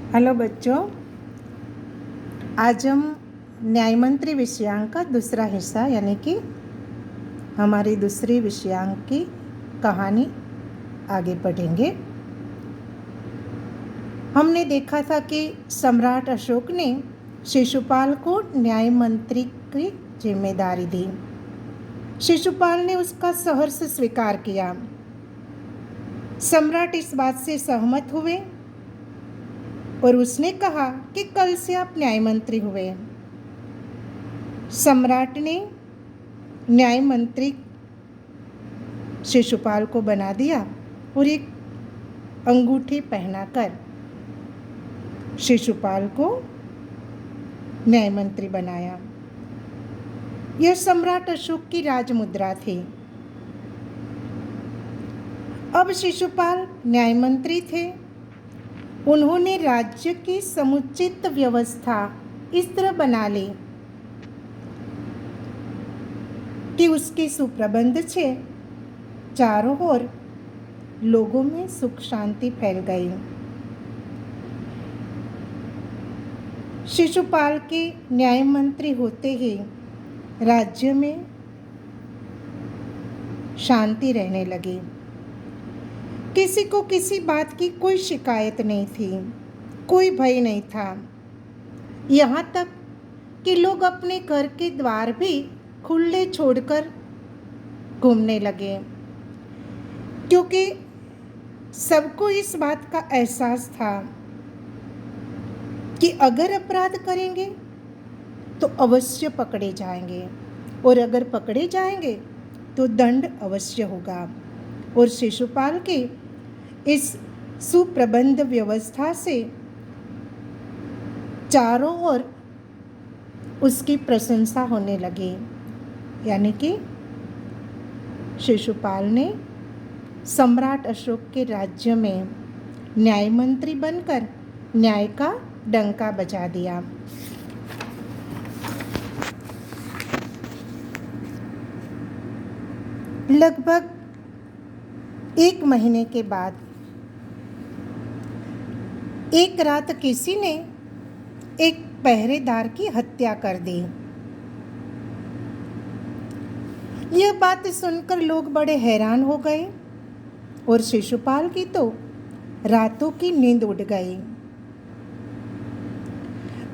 Hello बच्चों, आज हम न्यायमंत्री विषयांक का दूसरा हिस्सा यानी कि हमारी दूसरी विषयांक की कहानी आगे पढ़ेंगे। हमने देखा था कि सम्राट अशोक ने शिशुपाल को न्यायमंत्री की जिम्मेदारी दी। शिशुपाल ने उसका सहर्ष स्वीकार किया। सम्राट इस बात से सहमत हुए और उसने कहा कि कल से आप न्यायमंत्री हुए। सम्राट ने न्यायमंत्री शिशुपाल को बना दिया और एक अंगूठी पहनाकर शिशुपाल को न्यायमंत्री बनाया। यह सम्राट अशोक की राजमुद्रा थी। अब शिशुपाल न्यायमंत्री थे। उन्होंने राज्य की समुचित व्यवस्था इस तरह बना ली कि उसके सुप्रबंध से चारों ओर लोगों में सुख शांति फैल गई। शिशुपाल के न्यायमंत्री होते ही राज्य में शांति रहने लगी। किसी को किसी बात की कोई शिकायत नहीं थी, कोई भय नहीं था। यहाँ तक कि लोग अपने घर के द्वार भी खुले छोड़कर घूमने लगे, क्योंकि सबको इस बात का एहसास था कि अगर अपराध करेंगे तो अवश्य पकड़े जाएंगे और अगर पकड़े जाएंगे तो दंड अवश्य होगा। और शिशुपाल के इस सुप्रबंध व्यवस्था से चारों ओर उसकी प्रशंसा होने लगी। यानी कि शिशुपाल ने सम्राट अशोक के राज्य में न्यायमंत्री बनकर न्याय का डंका बजा दिया। लगभग 1 महीने के बाद एक रात किसी ने एक पहरेदार की हत्या कर दी। यह बात सुनकर लोग बड़े हैरान हो गए और शिशुपाल की तो रातों की नींद उड़ गई।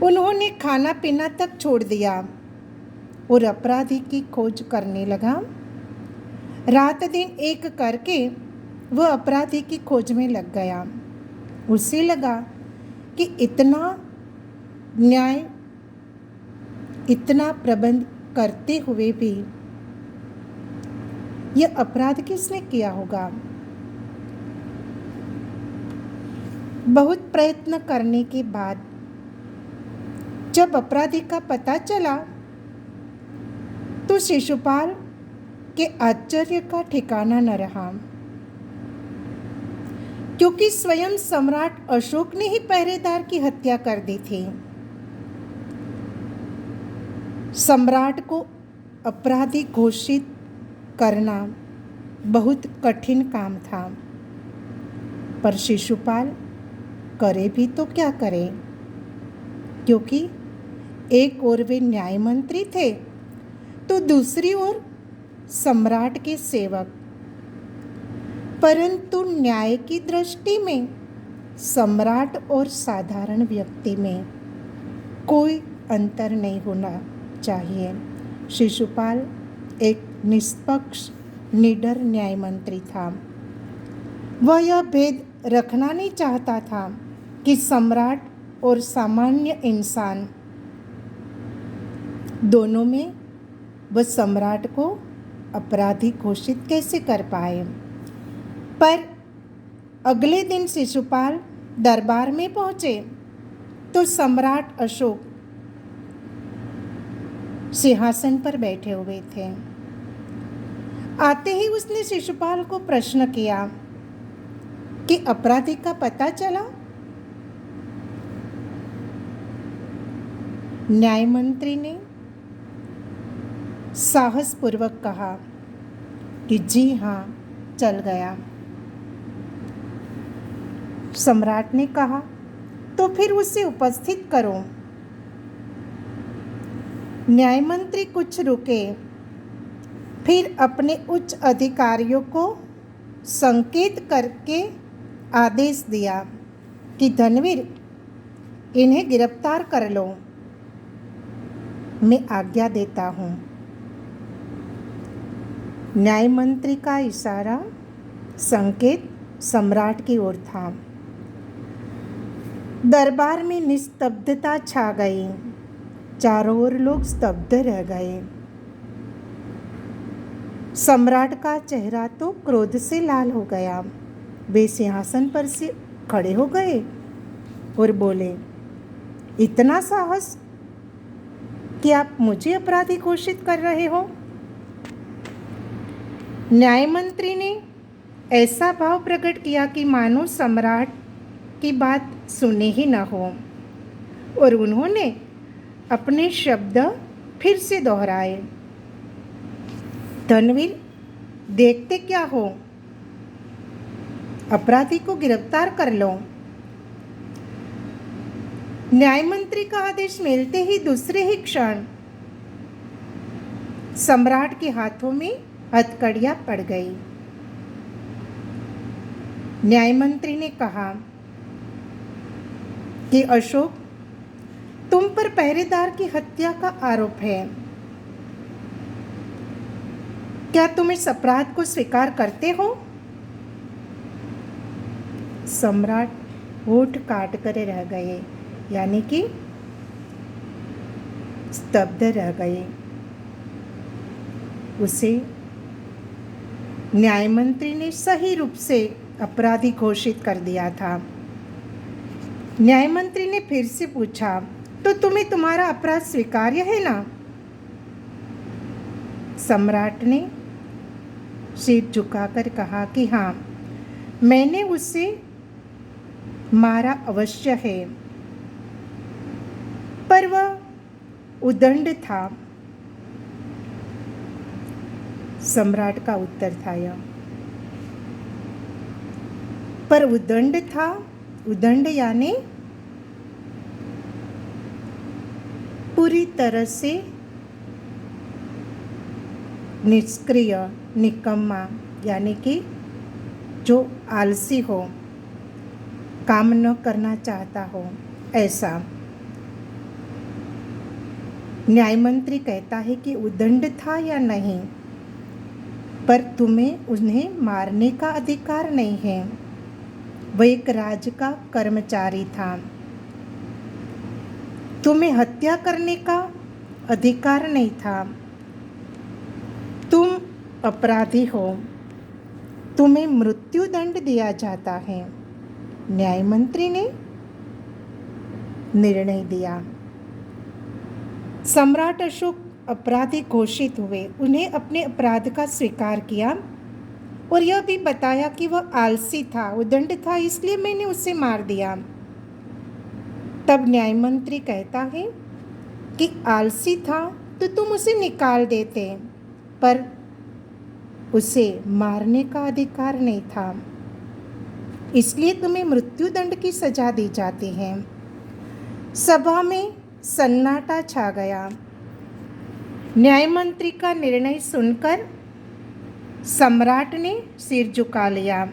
उन्होंने खाना पीना तक छोड़ दिया और अपराधी की खोज करने लगा। रात दिन एक करके वह अपराधी की खोज में लग गया। उसे लगा कि इतना न्याय, इतना प्रबंध करते हुए भी यह अपराध किसने किया होगा। बहुत प्रयत्न करने के बाद जब अपराधी का पता चला तो शिशुपाल के आश्चर्य का ठिकाना न रहा, क्योंकि स्वयं सम्राट अशोक ने ही पहरेदार की हत्या कर दी थी। सम्राट को अपराधी घोषित करना बहुत कठिन काम था, पर शिशुपाल करे भी तो क्या करे, क्योंकि एक ओर वे न्यायमंत्री थे तो दूसरी ओर सम्राट के सेवक। परंतु न्याय की दृष्टि में सम्राट और साधारण व्यक्ति में कोई अंतर नहीं होना चाहिए। शिशुपाल एक निष्पक्ष निडर न्यायमंत्री था। वह यह भेद रखना नहीं चाहता था कि सम्राट और सामान्य इंसान दोनों में वह सम्राट को अपराधी घोषित कैसे कर पाए। पर अगले दिन शिशुपाल दरबार में पहुंचे तो सम्राट अशोक सिंहासन पर बैठे हुए थे। आते ही उसने शिशुपाल को प्रश्न किया कि अपराधी का पता चला। न्यायमंत्री ने साहसपूर्वक कहा कि जी हाँ, चल गया। सम्राट ने कहा, तो फिर उसे उपस्थित करो। न्याय मंत्री कुछ रुके, फिर अपने उच्च अधिकारियों को संकेत करके आदेश दिया कि धनवीर, इन्हें गिरफ्तार कर लो। मैं आज्ञा देता हूँ। न्याय मंत्री का इशारा, संकेत सम्राट की ओर था। दरबार में निस्तब्धता छा गई। चारों ओर लोग स्तब्ध रह गए। सम्राट का चेहरा तो क्रोध से लाल हो गया। वे सिंहासन पर से खड़े हो गए और बोले, इतना साहस कि आप मुझे अपराधी घोषित कर रहे हो? न्याय मंत्री ने ऐसा भाव प्रकट किया कि मानो सम्राट की बात सुने ही न हो, और उन्होंने अपने शब्द फिर से दोहराए, धनवीर, देखते क्या हो, अपराधी को गिरफ्तार कर लो। न्याय मंत्री का आदेश मिलते ही दूसरे ही क्षण सम्राट के हाथों में हथकड़ियां पड़ गई। न्याय मंत्री ने कहा कि अशोक, तुम पर पहरेदार की हत्या का आरोप है। क्या तुम इस अपराध को स्वीकार करते हो? सम्राट होठ काट कर रह गए, यानी कि स्तब्ध रह गए। उसे न्याय मंत्री ने सही रूप से अपराधी घोषित कर दिया था। न्याय मंत्री ने फिर से पूछा, तो तुम्हें तुम्हारा अपराध स्वीकार्य है ना? सम्राट ने सिर झुकाकर कहा कि हाँ, मैंने उसे मारा अवश्य है, पर वह उदंड था। सम्राट का उत्तर था यह, पर उदंड था। उदंड यानी पूरी तरह से निष्क्रिय, निकम्मा, यानी कि जो आलसी हो, काम न करना चाहता हो, ऐसा। न्याय मंत्री कहता है कि उदंड था या नहीं, पर तुम्हें उन्हें मारने का अधिकार नहीं है। वह एक राज्य का कर्मचारी था। तुम्हें हत्या करने का अधिकार नहीं था। तुम अपराधी हो, तुम्हें मृत्युदंड दिया जाता है। न्याय मंत्री ने निर्णय दिया। सम्राट अशोक अपराधी घोषित हुए। उन्हें अपने अपराध का स्वीकार किया और यह भी बताया कि वह आलसी था, उदंड था, इसलिए मैंने उसे मार दिया। तब न्याय मंत्री कहता है कि आलसी था तो तुम उसे निकाल देते, पर उसे मारने का अधिकार नहीं था, इसलिए तुम्हें मृत्युदंड की सजा दी जाती है। सभा में सन्नाटा छा गया। न्याय मंत्री का निर्णय सुनकर सम्राट ने सिर झुका लिया।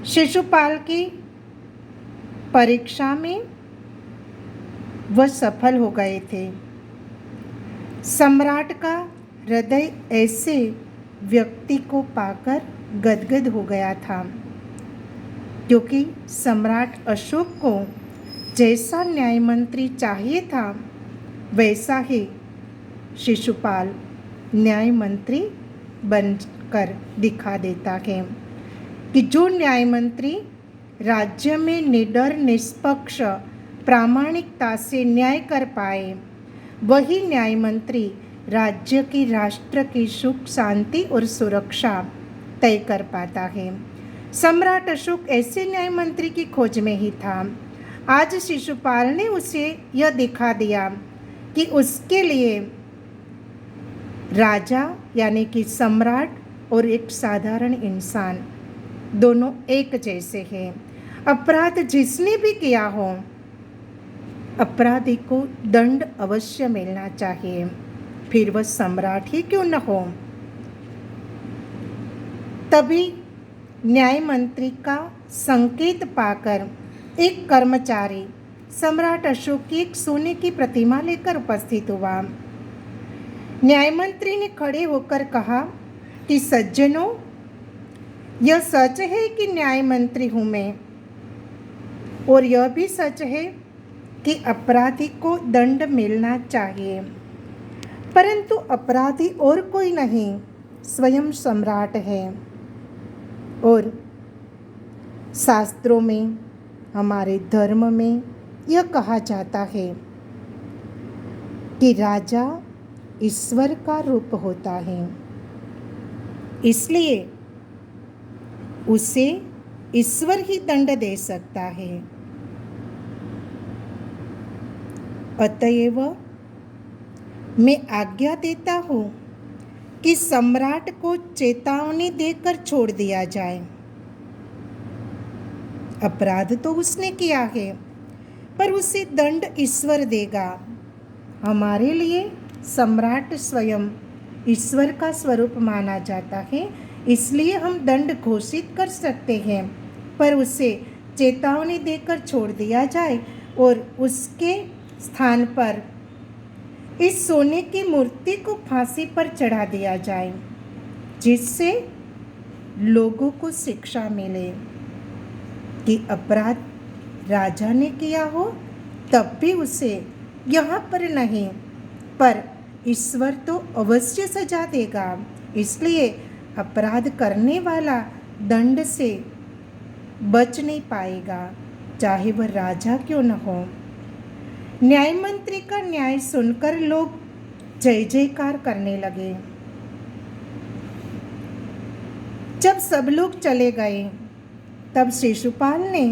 शिशुपाल की परीक्षा में वह सफल हो गए थे। सम्राट का हृदय ऐसे व्यक्ति को पाकर गदगद हो गया था, क्योंकि सम्राट अशोक को जैसा न्याय मंत्री चाहिए था, वैसा ही शिशुपाल न्याय मंत्री बनकर दिखा देता है कि जो न्याय मंत्री राज्य में निडर, निष्पक्ष, प्रामाणिकता से न्याय कर पाए, वही न्याय मंत्री राज्य की, राष्ट्र की सुख, शांति और सुरक्षा तय कर पाता है। सम्राट अशोक ऐसे न्याय मंत्री की खोज में ही था। आज शिशुपाल ने उसे यह दिखा दिया कि उसके लिए राजा यानी कि सम्राट और एक साधारण इंसान दोनों एक जैसे हैं। अपराध जिसने भी किया हो, अपराधी को दंड अवश्य मिलना चाहिए, फिर वह सम्राट ही क्यों न हो। तभी न्याय मंत्री का संकेत पाकर एक कर्मचारी सम्राट अशोक की एक सोने की प्रतिमा लेकर उपस्थित हुआ। न्याय मंत्री ने खड़े होकर कहा कि सज्जनों, यह सच है कि न्याय मंत्री हूं मैं, और यह भी सच है कि अपराधी को दंड मिलना चाहिए, परंतु अपराधी और कोई नहीं, स्वयं सम्राट है। और शास्त्रों में, हमारे धर्म में यह कहा जाता है कि राजा ईश्वर का रूप होता है, इसलिए उसे ईश्वर ही दंड दे सकता है। अतएव मैं आज्ञा देता हूँ कि सम्राट को चेतावनी देकर छोड़ दिया जाए। अपराध तो उसने किया है, पर उसे दंड ईश्वर देगा। हमारे लिए सम्राट स्वयं ईश्वर का स्वरूप माना जाता है, इसलिए हम दंड घोषित कर सकते हैं, पर उसे चेतावनी देकर छोड़ दिया जाए और उसके स्थान पर इस सोने की मूर्ति को फांसी पर चढ़ा दिया जाए, जिससे लोगों को शिक्षा मिले कि अपराध राजा ने किया हो तब भी उसे यहाँ पर नहीं, पर ईश्वर तो अवश्य सजा देगा। इसलिए अपराध करने वाला दंड से बच नहीं पाएगा, चाहे वह राजा क्यों न हो। न्याय मंत्री का न्याय सुनकर लोग जय जयकार करने लगे। जब सब लोग चले गए, तब शिशुपाल ने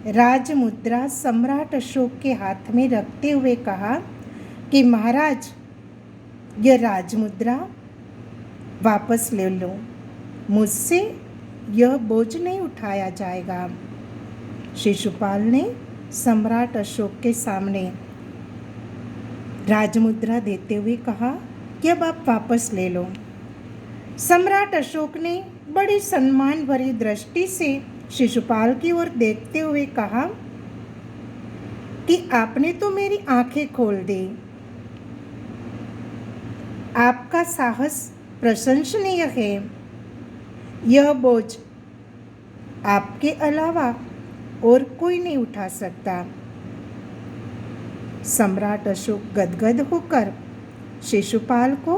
राजमुद्रा सम्राट अशोक के हाथ में रखते हुए कहा कि महाराज, यह राजमुद्रा वापस ले लो, मुझसे यह बोझ नहीं उठाया जाएगा। शिशुपाल ने सम्राट अशोक के सामने राजमुद्रा देते हुए कहा कि अब आप वापस ले लो। सम्राट अशोक ने बड़ी सम्मान भरी दृष्टि से शिशुपाल की ओर देखते हुए कहा कि आपने तो मेरी आंखें खोल दी। आपका साहस प्रशंसनीय है। यह बोझ आपके अलावा और कोई नहीं उठा सकता। सम्राट अशोक गदगद होकर शिशुपाल को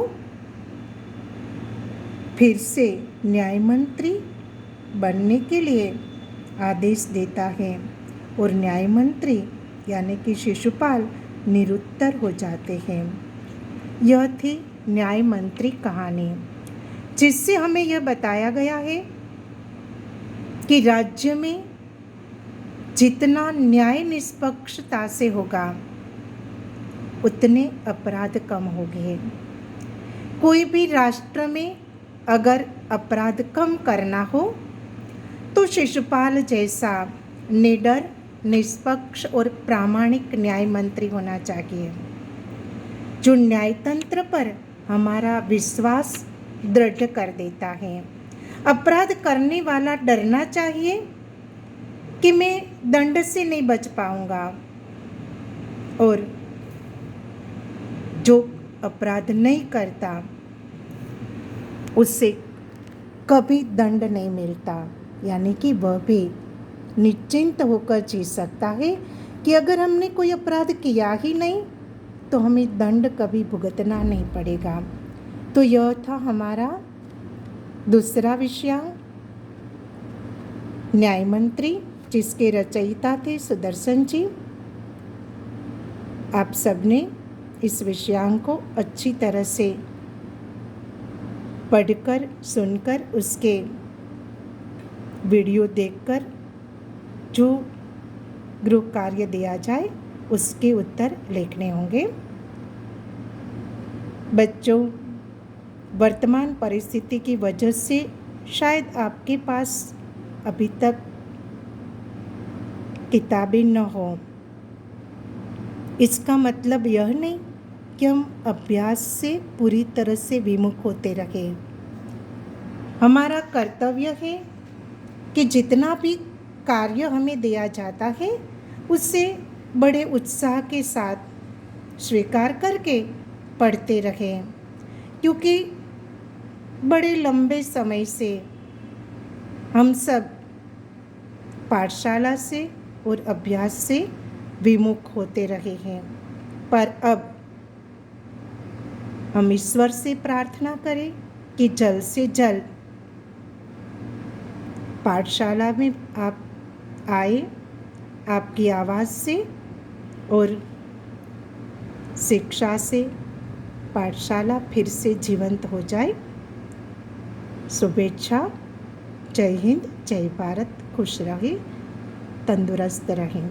फिर से न्याय मंत्री बनने के लिए आदेश देता है और न्याय मंत्री यानी कि शिशुपाल निरुत्तर हो जाते हैं। यह थी न्याय मंत्री कहानी, जिससे हमें यह बताया गया है कि राज्य में जितना न्याय निष्पक्षता से होगा उतने अपराध कम होंगे। कोई भी राष्ट्र में अगर अपराध कम करना हो तो शिशुपाल जैसा निडर, निष्पक्ष और प्रामाणिक न्याय मंत्री होना चाहिए, जो न्यायतंत्र पर हमारा विश्वास दृढ़ कर देता है। अपराध करने वाला डरना चाहिए कि मैं दंड से नहीं बच पाऊंगा, और जो अपराध नहीं करता उससे कभी दंड नहीं मिलता, यानी कि वह भी निश्चिंत होकर जी सकता है कि अगर हमने कोई अपराध किया ही नहीं तो हमें दंड कभी भुगतना नहीं पड़ेगा। तो यह था हमारा दूसरा विषयांक, न्याय मंत्री, जिसके रचयिता थे सुदर्शन जी। आप सबने इस विषयांक को अच्छी तरह से पढ़कर, सुनकर, उसके वीडियो देखकर जो गृह कार्य दिया जाए उसके उत्तर लिखने होंगे। बच्चों, वर्तमान परिस्थिति की वजह से शायद आपके पास अभी तक किताबें न हो। इसका मतलब यह नहीं कि हम अभ्यास से पूरी तरह से विमुख होते रहे। हमारा कर्तव्य है कि जितना भी कार्य हमें दिया जाता है उससे बड़े उत्साह के साथ स्वीकार करके पढ़ते रहें, क्योंकि बड़े लंबे समय से हम सब पाठशाला से और अभ्यास से विमुख होते रहे हैं। पर अब हम ईश्वर से प्रार्थना करें कि जल्द से जल्द पाठशाला में आप आए, आपकी आवाज़ से और शिक्षा से पाठशाला फिर से जीवंत हो जाए। शुभेच्छा। जय हिंद, जय भारत। खुश रहें, तंदुरुस्त रहें।